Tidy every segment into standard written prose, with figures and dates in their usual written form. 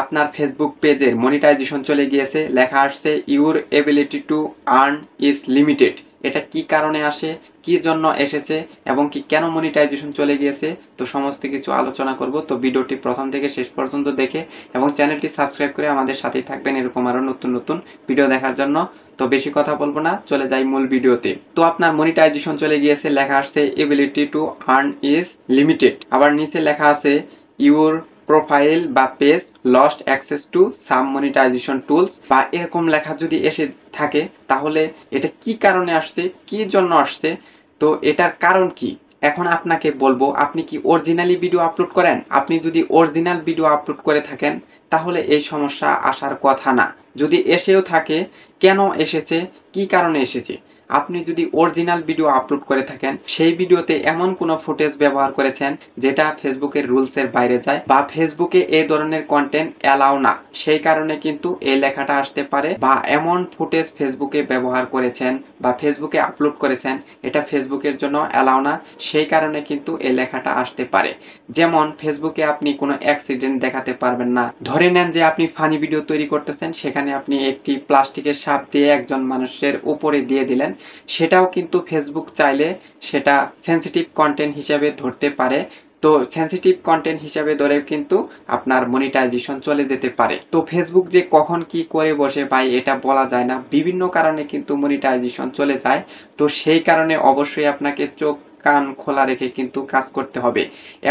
আপনার ফেসবুক পেজের মনিটাইজেশন চলে গিয়েছে, লেখা আসছে your ability to earn is limited. এটা কি কারণে আসে, কি জন্য এসেছে এবং কি কেন মনিটাইজেশন চলে গিয়েছে, তো সমস্ত কিছু আলোচনা করব। তো ভিডিওটি প্রথম থেকে শেষ পর্যন্ত দেখে এবং চ্যানেলটি সাবস্ক্রাইব করে আমাদের সাথেই থাকবেন এরকম আরো নতুন নতুন ভিডিও দেখার জন্য। তো বেশি কথা বলবো না, চলে যাই মূল ভিডিওতে। তো আপনার মনিটাইজেশন চলে গিয়েছে, লেখা আসছে ability to earn is limited. আবার নিচে লেখা আছে ইউর প্রোফাইল বা page lost access to some monetization tools, বা এরকম লেখা যদি এসে থাকে তাহলে এটা কি কারণে আসছে, কি জন্য আসছে, তো এটার কারণ কি এখন আপনাকে বলবো। আপনি কি অরিজিনালি ভিডিও আপলোড করেন? আপনি যদি অরিজিনাল ভিডিও আপলোড করে থাকেন তাহলে এই সমস্যা আসার কথা না। যদি এসেও থাকে, কেন এসেছে, কি কারণে এসেছে? আপনি যদি অরিজিনাল ভিডিও আপলোড করে থাকেন, সেই ভিডিওতে এমন কোনো ফুটেজ ব্যবহার করেছেন যেটা ফেসবুকের রুলসের বাইরে যায়, বা ফেসবুকে এই ধরনের কন্টেন্ট অ্যালাউ না, সেই কারণে কিন্তু এই লেখাটা আসতে পারে। বা এমন ফুটেজ ফেসবুকে ব্যবহার করেছেন বা ফেসবুকে আপলোড করেছেন এটা ফেসবুকের জন্য অ্যালাউ না, সেই কারণে কিন্তু এই লেখাটা আসতে পারে। যেমন ফেসবুকে আপনি কোনো অ্যাক্সিডেন্ট দেখাতে পারবেন না। ধরে নেন যে আপনি ফানি ভিডিও তৈরি করতেছেন, সেখানে আপনি একটি প্লাস্টিকের সাপ দিয়ে একজন মানুষের উপরে দিয়ে দিলেন, সেটাও কিন্তু ফেসবুক চাইলে সেটা সেন্সিটিভ কন্টেন্ট হিসেবে ধরতে পারে। তো সেন্সিটিভ কন্টেন্ট হিসেবে ধরে কিন্তু আপনার মনিটাইজেশন চলে যেতে পারে। তো ফেসবুক যে কখন কি করে বসে ভাই এটা বলা যায় না, বিভিন্ন কারণে কিন্তু মনিটাইজেশন চলে যায়। তো সেই কারণে অবশ্যই আপনাকে চোখ কান খোলা রেখে কিন্তু কাজ করতে হবে।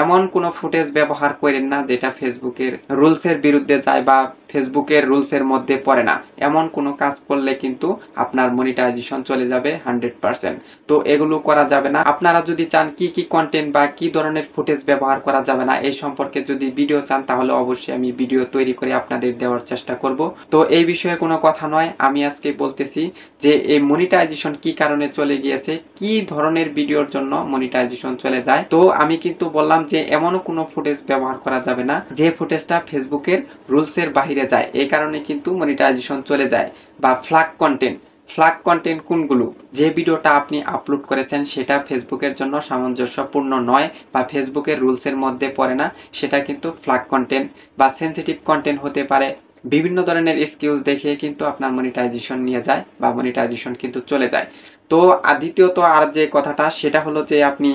এমন কোনো ফুটেজ ব্যবহার করেন না যেটা ফেসবুকের রুলসের বিরুদ্ধে যায় বা ফেসবুকের রুলসের মধ্যে পড়ে না। এমন কোনো কাজ করলে কিন্তু আপনার মনিটাইজেশন চলে যাবে 100%। তো এগুলো করা যাবে না। আপনারা যদি চান কি কি কন্টেন্ট বা কি ধরনের ফুটেজ ব্যবহার করা যাবে না এই সম্পর্কে যদি ভিডিও চান, তাহলে অবশ্যই আমি ভিডিও তৈরি করে আপনাদের দেওয়ার চেষ্টা করব। তো এই বিষয়ে কোনো কথা নয়, আমি আজকে বলতেছি যে এই মনিটাইজেশন কি কারণে চলে গিয়েছে, কি ধরনের ভিডিওর জন্য মনিটাইজেশন চলে যায়। তো আমি কিন্তু বললাম যে এমনও কোনো ফুটেজ ব্যবহার করা যাবে না যে ফুটেজটা ফেসবুকের রুলসের বাইরে যায়, এই কারণে কিন্তু মনিটাইজেশন চলে যায়। বা ফ্ল্যাগ কন্টেন্ট, ফ্ল্যাগ কন্টেন্ট কোনগুলো? যে ভিডিওটা আপনি আপলোড করেছেন সেটা ফেসবুকের জন্য সামঞ্জস্যপূর্ণ নয় বা ফেসবুকের রুলসের মধ্যে পড়ে না, সেটা কিন্তু ফ্ল্যাগ কন্টেন্ট বা সেন্সিটিভ কন্টেন্ট হতে পারে। বিভিন্ন ধরনের এক্সকিউজ দেখে কিন্তু আপনার মনিটাইজেশন নিয়ে যায় বা মনিটাইজেশন কিন্তু চলে যায়। তো দ্বিতীয়ত আর যে কথাটা সেটা হলো যে আপনি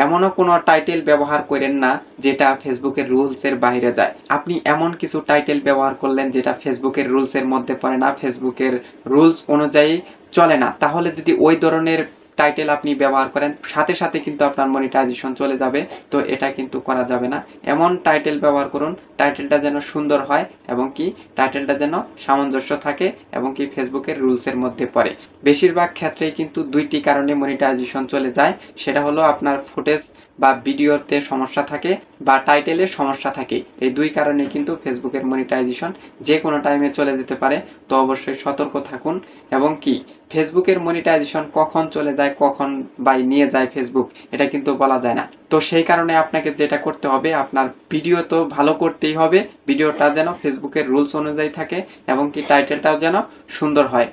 এমনও কোনো টাইটেল ব্যবহার করেন না যেটা ফেসবুকের রুলসের বাইরে যায়। আপনি এমন কিছু টাইটেল ব্যবহার করলেন যেটা ফেসবুকের রুলসের মধ্যে পড়ে না, ফেসবুকের রুলস অনুযায়ী চলে না, তাহলে যদি ওই ধরনের টাইটেল আপনি ব্যবহার করেন সাথে সাথে কিন্তু আপনার মনিটাইজেশন চলে যাবে। তো এটা কিন্তু করা যাবে না। এমন টাইটেল ব্যবহার করুন, টাইটেলটা যেন সুন্দর হয় এবং কি টাইটেলটা যেন সামঞ্জস্য থাকে এবং কি ফেসবুকের রুলসের মধ্যে পড়ে। বেশিরভাগ ক্ষেত্রেই কিন্তু দুইটি কারণে মনিটাইজেশন চলে যায়, সেটা হলো আপনার ফুটেজ বা ভিডিওতে সমস্যা থাকে বা টাইটেলের সমস্যা থাকে। এই দুই কারণে কিন্তু ফেসবুকের মনিটাইজেশন যে কোনো টাইমে চলে যেতে পারে। তো অবশ্যই সতর্ক থাকুন। এবং কি ফেসবুকের মনিটাইজেশন কখন চলে যায়, কখন বাই নিয়ে যায় ফেসবুক, এটা কিন্তু বলা যায় না। তো সেই কারণে আপনাকে যেটা করতে হবে, আপনার ভিডিও তো ভালো করতেই হবে, ভিডিওটা যেন ফেসবুকের রুলস অনুযায়ী থাকে এবং কি টাইটেলটাও যেন সুন্দর হয়।